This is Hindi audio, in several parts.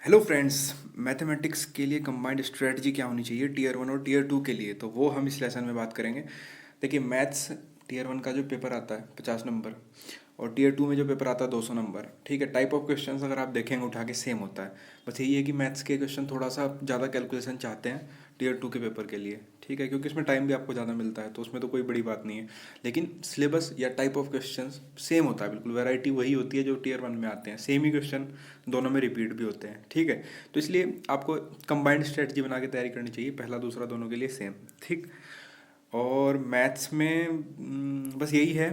Hello friends. मैथमेटिक्स के लिए कंबाइंड स्ट्रेटजी क्या होनी चाहिए टीयर वन और टीयर टू के लिए, तो वो हम इस लेसन में बात करेंगे। देखिए, मैथ्स टीयर वन का जो पेपर आता है 50 नंबर, और टीयर टू में जो पेपर आता है 200 नंबर। ठीक है, टाइप ऑफ क्वेश्चंस अगर आप देखेंगे उठा के सेम होता है। बस यही है कि मैथ्स के क्वेश्चन थोड़ा सा ज़्यादा कैलकुलेशन चाहते हैं टीयर टू के पेपर के लिए। ठीक है, क्योंकि इसमें टाइम भी आपको ज़्यादा मिलता है, तो उसमें तो कोई बड़ी बात नहीं है। लेकिन सिलेबस या टाइप ऑफ क्वेश्चंस सेम होता है, बिल्कुल वैरायटी वही होती है जो टीयर वन में आते हैं। सेम ही क्वेश्चन दोनों में रिपीट भी होते हैं। ठीक है, तो इसलिए आपको कंबाइंड स्ट्रेटजी बना के तैयारी करनी चाहिए, पहला दूसरा दोनों के लिए सेम। ठीक। और मैथ्स में बस यही है,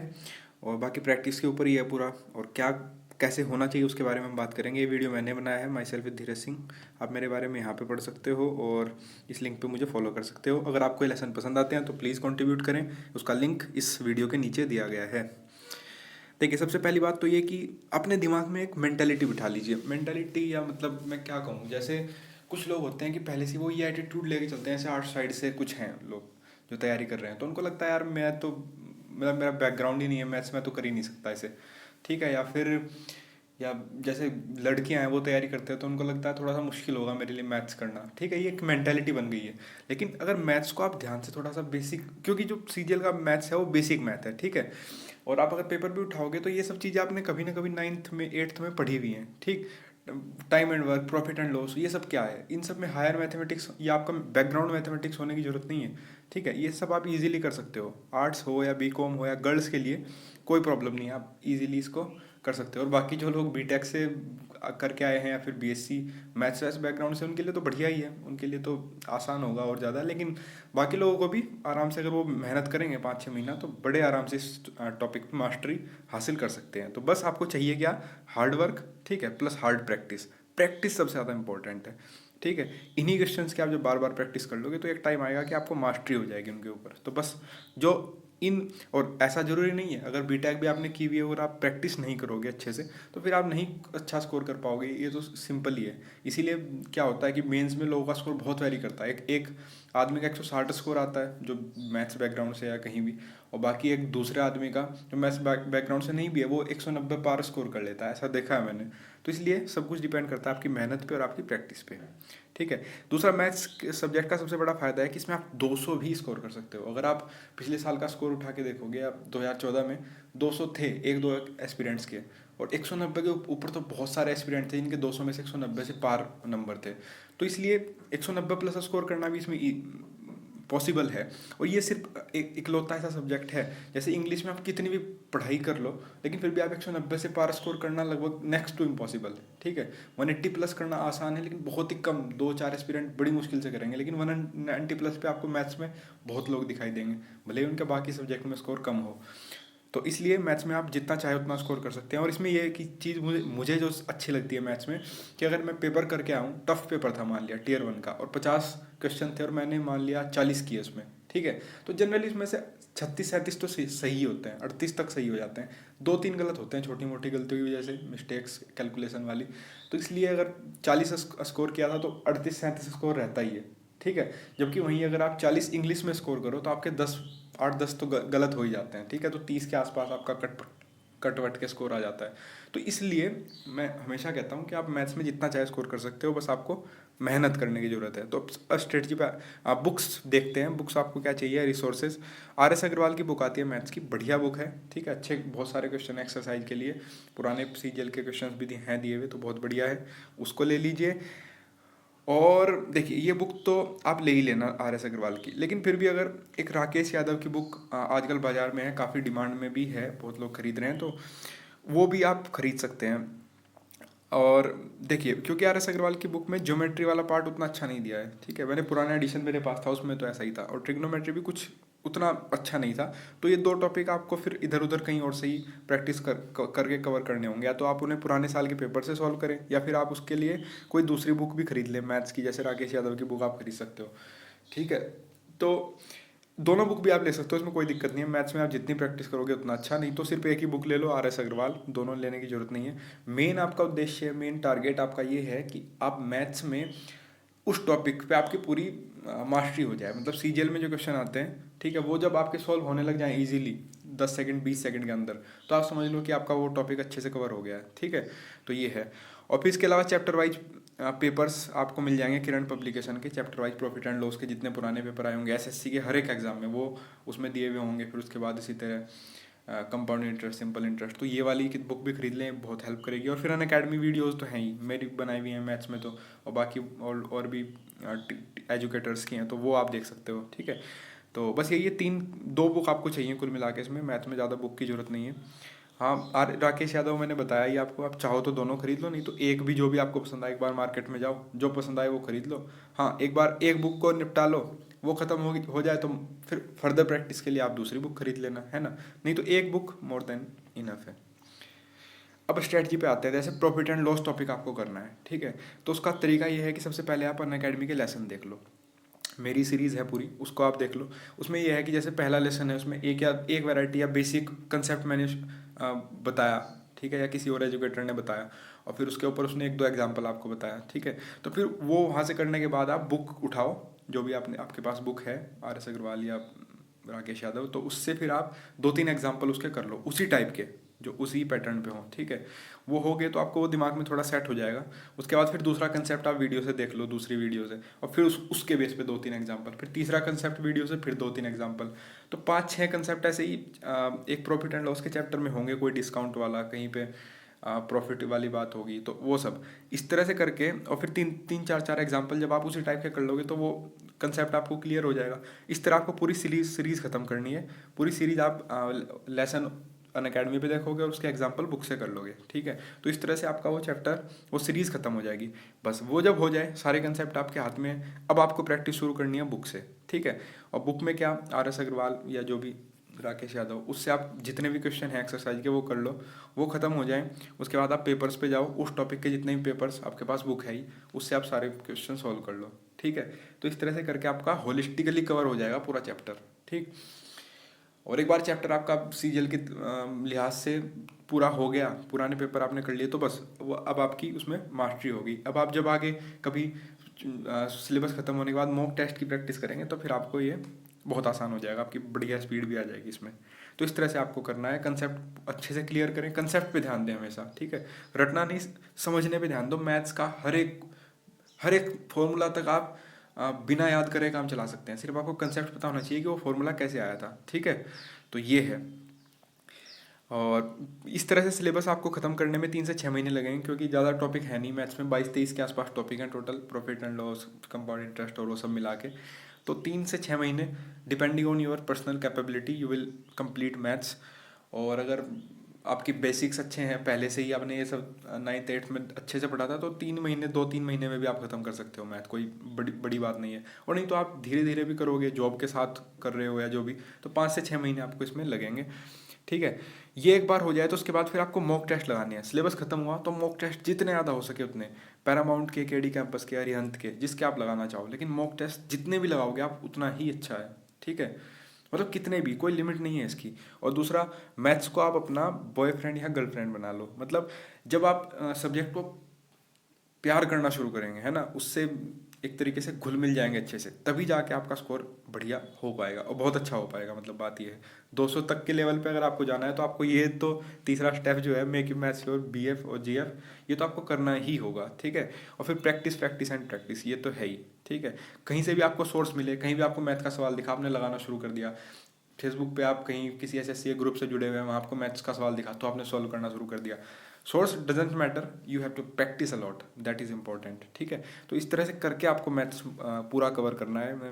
और बाकी प्रैक्टिस के ऊपर ही है पूरा। और क्या कैसे होना चाहिए उसके बारे में हम बात करेंगे। ये वीडियो मैंने बनाया है, my self with Dheeraj Singh. आप मेरे बारे में यहाँ पे पढ़ सकते हो और इस लिंक पे मुझे फॉलो कर सकते हो। अगर आपको ये लेसन पसंद आते हैं तो प्लीज़ कंट्रीब्यूट करें, उसका लिंक इस वीडियो के नीचे दिया गया है। देखिए, सबसे पहली बात तो ये कि अपने दिमाग में एक मेंटालिटी बिठा लीजिए। मेंटालिटी या मतलब मैं क्या कहूँ, जैसे कुछ लोग होते हैं कि पहले से वो ये एटीट्यूड लेके चलते हैं। ऐसे आर्ट साइड से कुछ हैं लोग जो तैयारी कर रहे हैं, तो उनको लगता है यार मैं तो मतलब मेरा बैकग्राउंड ही नहीं है मैथ्स में, तो कर ही नहीं सकता ऐसे। ठीक है, या जैसे लड़कियां हैं वो तैयारी करते हैं तो उनको लगता है थोड़ा सा मुश्किल होगा मेरे लिए मैथ्स करना। ठीक है, ये एक मेंटालिटी बन गई है। लेकिन अगर मैथ्स को आप ध्यान से थोड़ा सा बेसिक, क्योंकि जो सीजीएल का मैथ्स है वो बेसिक मैथ है। ठीक है, और आप अगर पेपर भी उठाओगे तो ये सब चीज़ें आपने कभी ना कभी नाइन्थ में एट्थ में पढ़ी हुई हैं। ठीक। Time and work, profit and loss, ये सब क्या है, इन सब में हायर मैथमेटिक्स या आपका बैकग्राउंड मैथमेटिक्स होने की जरूरत नहीं है। ठीक है, ये सब आप इजीली कर सकते हो। आर्ट्स हो या बीकॉम हो या गर्ल्स के लिए कोई प्रॉब्लम नहीं है, आप इजीली इसको कर सकते हो। और बाकी जो लोग बीटेक से करके आए हैं या फिर बीएससी मैथ्स वैथ्स बैकग्राउंड से, उनके लिए तो बढ़िया ही है, उनके लिए तो आसान होगा और ज़्यादा। लेकिन बाकी लोगों को भी आराम से, अगर वो मेहनत करेंगे 5-6 महीना, तो बड़े आराम से इस टॉपिक पर मास्टरी हासिल कर सकते हैं। तो बस आपको चाहिए क्या, हार्ड वर्क। ठीक है, प्लस हार्ड प्रैक्टिस। प्रैक्टिस सबसे ज़्यादा इंपॉर्टेंट है। ठीक है, इन्हीं क्वेश्चंस की आप जब बार बार प्रैक्टिस कर लोगे तो एक टाइम आएगा कि आपको मास्टरी हो जाएगी उनके ऊपर। तो बस जो इन, और ऐसा जरूरी नहीं है अगर बीटेक भी आपने की हुई है और आप प्रैक्टिस नहीं करोगे अच्छे से तो फिर आप नहीं अच्छा स्कोर कर पाओगे। ये तो सिंपल ही है। इसीलिए क्या होता है कि मेंस में लोगों का स्कोर बहुत वेरी करता है। एक आदमी का 160 स्कोर आता है जो मैथ्स बैकग्राउंड से या कहीं भी, और बाकी एक दूसरे आदमी का जो मैथ्स बैकग्राउंड से नहीं भी है वो 190 पार स्कोर कर लेता है। ऐसा देखा है मैंने। तो इसलिए सब कुछ डिपेंड करता है आपकी मेहनत पे और आपकी प्रैक्टिस पे। ठीक है, दूसरा मैथ्स सब्जेक्ट का सबसे बड़ा फायदा है कि इसमें आप 200 भी स्कोर कर सकते हो। अगर आप पिछले साल का स्कोर उठा के देखोगे, आप 2014 में 200 थे एक दो एस्पिरेंट्स के, और 190 के ऊपर तो बहुत सारे एस्पिरेंट थे जिनके 200 में से 190 से पार नंबर थे। तो इसलिए 190 प्लस स्कोर करना भी इसमें पॉसिबल है। और ये सिर्फ इकलौता ऐसा सब्जेक्ट है, जैसे इंग्लिश में आप कितनी भी पढ़ाई कर लो लेकिन फिर भी आप 190 से पार स्कोर करना लगभग नेक्स्ट टू इम्पॉसिबल। ठीक है, 180 प्लस करना आसान है लेकिन बहुत ही कम, 2-4 एस्पिरेंट बड़ी मुश्किल से करेंगे। लेकिन 190 प्लस पे आपको मैथ्स में बहुत लोग दिखाई देंगे, भले ही उनका बाकी सब्जेक्ट में स्कोर कम हो। तो इसलिए मैथ्स में आप जितना चाहे उतना स्कोर कर सकते हैं। और इसमें यह की चीज़ मुझे मुझे जो अच्छी लगती है मैथ्स में, कि अगर मैं पेपर करके आऊँ, टफ पेपर था मान लिया टीयर वन का, और 50 क्वेश्चन थे और मैंने मान लिया 40 किए उसमें। ठीक है, तो जनरली इसमें से 36-37 तो सही होते हैं, 38 तक सही हो जाते हैं। 2-3 गलत होते हैं छोटी मोटी गलतियों की वजह से, मिस्टेक्स कैलकुलेशन वाली। तो इसलिए अगर 40 स्कोर किया था तो 38-37 स्कोर रहता ही है। ठीक है, जबकि वहीं अगर आप 40 इंग्लिश में स्कोर करो तो आपके 8-10 तो गलत हो ही जाते हैं। ठीक है, तो 30 के आसपास आपका कटवट के स्कोर आ जाता है। तो इसलिए मैं हमेशा कहता हूँ कि आप मैथ्स में जितना चाहे स्कोर कर सकते हो, बस आपको मेहनत करने की ज़रूरत है। तो अब स्ट्रेटजी पे आप बुक्स देखते हैं। बुक्स आपको क्या चाहिए, रिसोर्सेज। RS अग्रवाल की बुक आती है मैथ्स की, बढ़िया बुक है। ठीक है, अच्छे बहुत सारे क्वेश्चन एक्सरसाइज के लिए, पुराने सीजीएल के क्वेश्चन भी हैं दिए हुए, तो बहुत बढ़िया है, उसको ले लीजिए। और देखिए, ये बुक तो आप ले ही लेना RS अग्रवाल की। लेकिन फिर भी अगर एक राकेश यादव की बुक आजकल बाजार में है, काफ़ी डिमांड में भी है, बहुत लोग खरीद रहे हैं, तो वो भी आप खरीद सकते हैं। और देखिए, क्योंकि RS अग्रवाल की बुक में ज्योमेट्री वाला पार्ट उतना अच्छा नहीं दिया है। ठीक है, मैंने पुराना एडिशन मेरे पास था, उसमें तो ऐसा ही था, और ट्रिग्नोमेट्री भी कुछ उतना अच्छा नहीं था। तो ये दो टॉपिक आपको फिर इधर उधर कहीं और से ही प्रैक्टिस करके कवर करने होंगे। या तो आप उन्हें पुराने साल के पेपर से सॉल्व करें, या फिर आप उसके लिए कोई दूसरी बुक भी खरीद लें मैथ्स की, जैसे राकेश यादव की बुक आप खरीद सकते हो। ठीक है, तो दोनों बुक भी आप ले सकते हो, इसमें कोई दिक्कत नहीं है। मैथ्स में आप जितनी प्रैक्टिस करोगे उतना अच्छा, नहीं तो सिर्फ एक ही बुक ले लो, RS अग्रवाल, दोनों लेने की जरूरत नहीं है। मेन आपका उद्देश्य, मेन टारगेट आपका ये है कि आप मैथ्स में उस टॉपिक पे आपकी पूरी मास्टरी हो जाए। मतलब सीजीएल में जो क्वेश्चन आते हैं, ठीक है, वो जब आपके सॉल्व होने लग जाए इजीली 10 सेकंड 20 सेकंड के अंदर, तो आप समझ लो कि आपका वो टॉपिक अच्छे से कवर हो गया है। ठीक है, तो ये है। और फिर इसके अलावा चैप्टर वाइज पेपर्स आपको मिल जाएंगे किरण पब्लिकेशन के, chapter wise profit and loss के जितने पुराने पेपर आए होंगे एसएससी के हर एक एग्जाम में, वो उसमें दिए हुए होंगे। फिर उसके बाद इसी तरह कंपाउंड इंटरेस्ट, सिंपल इंटरेस्ट, तो ये वाली बुक भी खरीद लें, बहुत हेल्प करेगी। और फिर अन अकेडमी वीडियोज़ तो हैं ही, मेरी बनाई हुई हैं मैथ्स में तो, और बाकी और भी एजुकेटर्स की हैं, तो वो आप देख सकते हो। ठीक है, तो बस यही है, 2 बुक आपको चाहिए कुल मिला के इसमें, मैथ में ज़्यादा बुक की जरूरत नहीं है। हाँ, राकेश यादव मैंने बताया ही आपको, आप चाहो तो दोनों खरीद लो, नहीं तो एक भी जो भी आपको पसंद आए, एक बार मार्केट में जाओ, जो पसंद आए वो खरीद लो। हाँ, एक बार एक बुक को निपटा लो, वो ख़त्म हो जाए तो फिर फर्दर प्रैक्टिस के लिए आप दूसरी बुक खरीद लेना, है ना। नहीं तो एक बुक मोर देन इनफ है। अब स्ट्रेटजी पे आते हैं, जैसे प्रॉफिट एंड लॉस टॉपिक आपको करना है, ठीक है। तो उसका तरीका ये है कि सबसे पहले आप अन अकेडमी के लेसन देख लो, मेरी सीरीज़ है पूरी, उसको आप देख लो। उसमें यह है कि जैसे पहला लेसन है, उसमें एक वैरायटी या बेसिक कंसेप्ट मैंने बताया, ठीक है, या किसी और एजुकेटर ने बताया, और फिर उसके ऊपर उसने 1-2 एग्जाम्पल आपको बताया, ठीक है। तो फिर वो वहाँ से करने के बाद आप बुक उठाओ, जो भी आपके पास बुक है, RS अग्रवाल या राकेश यादव, तो उससे फिर आप 2-3 एग्जाम्पल उसके कर लो, उसी टाइप के, जो उसी पैटर्न पे हो, ठीक है। वो हो गए तो आपको वो दिमाग में थोड़ा सेट हो जाएगा। उसके बाद फिर दूसरा कंसेप्ट आप वीडियो से देख लो, दूसरी वीडियो से, और फिर उसके बेस पे 2-3 एग्जाम्पल, फिर तीसरा कंसेप्ट वीडियो से, फिर 2-3 एग्जाम्पल, तो 5-6 कंसेप्ट ऐसे ही एक प्रॉफिट एंड लॉस के चैप्टर में होंगे, कोई डिस्काउंट वाला, कहीं पे प्रॉफिट वाली बात होगी, तो वो सब इस तरह से करके, और फिर 3-4 एग्जाम्पल जब आप उसी टाइप के कर लोगे तो वो कंसेप्ट आपको क्लियर हो जाएगा। इस तरह आपको पूरी सीरीज़ ख़त्म करनी है। पूरी सीरीज़ आप लेसन अन अकेडमी पे देखोगे और उसके एग्जाम्पल बुक से कर लोगे, ठीक है। तो इस तरह से आपका वो चैप्टर, वो सीरीज़ खत्म हो जाएगी। बस वो जब हो जाए, सारे कंसेप्ट आपके हाथ में, अब आपको प्रैक्टिस शुरू करनी है बुक से, ठीक है। और बुक में क्या, RS अग्रवाल या जो भी राकेश यादव, उससे आप जितने भी क्वेश्चन हैं एक्सरसाइज के वो कर लो, वो खत्म हो जाए। उसके बाद आप पेपर्स पे जाओ, उस टॉपिक के जितने भी पेपर्स आपके पास बुक है ही, उससे आप सारे क्वेश्चन सॉल्व कर लो, ठीक है। तो इस तरह से करके आपका होलिस्टिकली कवर हो जाएगा पूरा चैप्टर, ठीक। और एक बार चैप्टर आपका सीजीएल के लिहाज से पूरा हो गया, पुराने पेपर आपने कर लिए, तो बस वो अब आपकी उसमें मास्टरी होगी। अब आप जब आगे कभी सिलेबस खत्म होने के बाद मॉक टेस्ट की प्रैक्टिस करेंगे, तो फिर आपको ये बहुत आसान हो जाएगा, आपकी बढ़िया स्पीड भी आ जाएगी इसमें। तो इस तरह से आपको करना है, कंसेप्ट अच्छे से क्लियर करें, कंसेप्ट पे ध्यान दें हमेशा, ठीक है। रटना नहीं, समझने पे ध्यान दो। मैथ्स का हर एक फॉर्मूला तक आप बिना याद करे काम चला सकते हैं, सिर्फ आपको कंसेप्ट पता होना चाहिए कि वो फॉर्मूला कैसे आया था, ठीक है। तो ये है, और इस तरह से सिलेबस आपको खत्म करने में 3 से 6 महीने लगेंगे, क्योंकि ज़्यादा टॉपिक है नहीं मैथ्स में, 22-23 के आसपास टॉपिक हैं total, profit and loss, compound interest और वो सब मिला के। तो 3 से 6 महीने, depending on your personal capability, you will complete maths. और अगर आपकी बेसिक्स अच्छे हैं, पहले से ही आपने ये सब 9th 8th में अच्छे से पढ़ा था, तो 3 महीने, 2-3 महीने में भी आप खत्म कर सकते हो मैथ, कोई बड़ी बड़ी बात नहीं है। और नहीं तो आप धीरे धीरे भी करोगे, जॉब के साथ कर रहे हो या जो भी, तो 5 से 6 महीने आपको इसमें लगेंगे, ठीक है। ये एक बार हो जाए तो उसके बाद फिर आपको मॉक टेस्ट लगाने हैं। सिलेबस खत्म हुआ तो मॉक टेस्ट जितने ज़्यादा हो सके उतने, पैरामाउंट के, केडी कैंपस के, अरिहंत के, जिसके आप लगाना चाहो, लेकिन मॉक टेस्ट जितने भी लगाओगे आप उतना ही अच्छा है, ठीक है। मतलब कितने भी, कोई लिमिट नहीं है इसकी। और दूसरा, मैथ्स को आप अपना बॉयफ्रेंड या गर्लफ्रेंड बना लो, मतलब जब आप सब्जेक्ट को प्यार करना शुरू करेंगे, है ना, उससे एक तरीके से घुल मिल जाएंगे अच्छे से, तभी जाके आपका स्कोर बढ़िया हो पाएगा, और बहुत अच्छा हो पाएगा। मतलब बात ये है, 200 तक के लेवल पे अगर आपको जाना है तो आपको ये तो तीसरा स्टेप जो है, मेक मैथ्स योर BF और GF, ये तो आपको करना ही होगा, ठीक है। और फिर प्रैक्टिस प्रैक्टिस एंड प्रैक्टिस, ये तो है ही, ठीक है। कहीं से भी आपको सोर्स मिले, कहीं भी आपको मैथ का सवाल दिखा, आपने लगाना शुरू कर दिया, फेसबुक पे आप कहीं किसी SSC ग्रुप से जुड़े हुए हैं, वहाँ आपको मैथ्स का सवाल दिखा, तो आपने सॉल्व करना शुरू कर दिया। Source doesn't matter, you have to practise a lot, that is important, ठीक है। तो इस तरह से करके आपको मैथ्स पूरा कवर करना है, मैं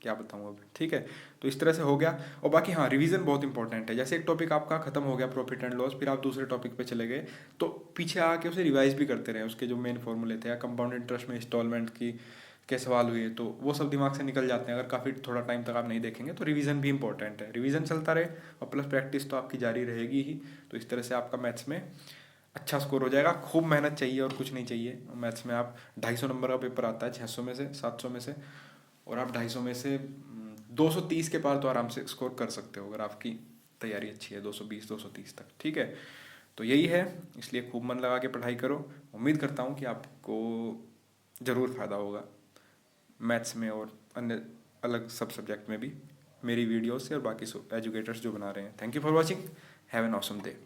क्या बताऊँ अब, ठीक है। तो इस तरह से हो गया। और बाकी हाँ, रिवीजन बहुत इंपॉर्टेंट है। जैसे एक टॉपिक आपका खत्म हो गया प्रॉफिट एंड लॉस, फिर आप दूसरे टॉपिक पे चले गए, तो पीछे आके उसे रिवाइज भी करते रहे, उसके जो मेन फॉर्मूले थे, या कंपाउंड इंटरेस्ट में इंस्टॉलमेंट की के सवाल हुए, तो वो सब दिमाग से निकल जाते हैं। अगर काफ़ी थोड़ा टाइम तक आप नहीं देखेंगे, तो रिवीजन भी इंपॉर्टेंट है, रिवीजन चलता रहे, और प्लस प्रैक्टिस तो आपकी जारी रहेगी ही। तो इस तरह से आपका मैथ्स में अच्छा स्कोर हो जाएगा। खूब मेहनत चाहिए और कुछ नहीं चाहिए। मैथ्स में आप 250 नंबर का पेपर आता है, 600 में से, 700 में से, और आप 250 में से 230 के पार तो आराम से स्कोर कर सकते हो, अगर आपकी तैयारी अच्छी है, 220-230 तक, ठीक है। तो यही है, इसलिए खूब मन लगा के पढ़ाई करो। उम्मीद करता हूँ कि आपको ज़रूर फ़ायदा होगा मैथ्स में, और अन्य अलग सब सब्जेक्ट में भी, मेरी वीडियोस से और बाकी एजुकेटर्स जो बना रहे हैं। Thank you for watching, have an awesome day.